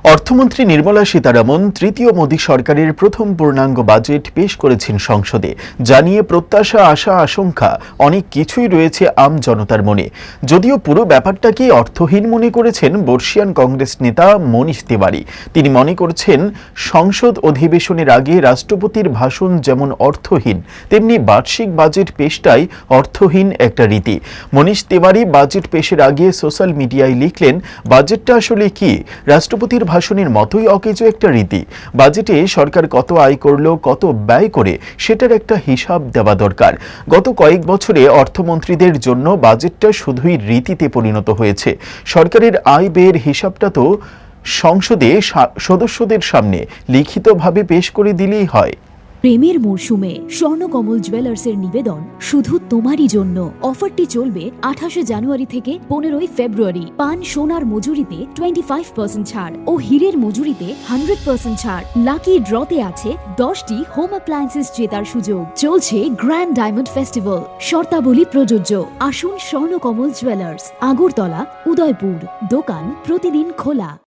অর্থমন্ত্রী নির্মলা সীতারামন তৃতীয় মোদী সরকারের প্রথম পূর্ণাঙ্গ বাজেট পেশ করেছেন সংসদে। জানিয়ে প্রত্যাশা, আশা, আশঙ্কা অনেক কিছুই রয়েছে আম জনতার মনে। যদিও পুরো ব্যাপারটাকে অর্থহীন মনে করেছেন বর্ষিয়ান কংগ্রেস নেতা মনীষ তিওয়ারি। তিনি মনে করছেন, সংসদ অধিবেশনের আগে রাষ্ট্রপতির ভাষণ যেমন অর্থহীন, তেমনি বার্ষিক বাজেট পেশটাই অর্থহীন একটা রীতি। মনীষ তিওয়ারি বাজেট পেশের আগে সোশ্যাল মিডিয়ায় লিখলেন, বাজেটটা আসলে কি? রাষ্ট্রপতির ভাষণের মতোই অকেজো একটা রীতি। বাজেটে সরকার কত আয় করলো, কত ব্যয় করে, সেটার একটা হিসাব দেওয়া দরকার। গত কয়েক বছরে অর্থমন্ত্রীদের জন্য বাজেটটা শুধুই রীতিতে পরিণত হয়েছে। সরকারের আয় ব্যয়ের হিসাবটা তো সংসদে সদস্যদের সামনে লিখিতভাবে পেশ করে দিলেই হয়। প্রেমের মরশুমে স্বর্ণকমল জুয়েলার্সের নিবেদন শুধু তোমারই জন্য। অফারটি চলবে 28 জানুয়ারি থেকে 15 ফেব্রুয়ারি। পান সোনার মজুরিতে 25% ছাড় ও হীরের মজুরিতে 100% ছাড়। লাকি ড্রতে আছে 10টি হোম অ্যাপ্লায়েন্সেস জেতার সুযোগ। চলছে গ্র্যান্ড ডায়মন্ড ফেস্টিভ্যাল। শর্তাবলী প্রযোজ্য। আসুন স্বর্ণকমল জুয়েলার্স, আগরতলা, উদয়পুর। দোকান প্রতিদিন খোলা।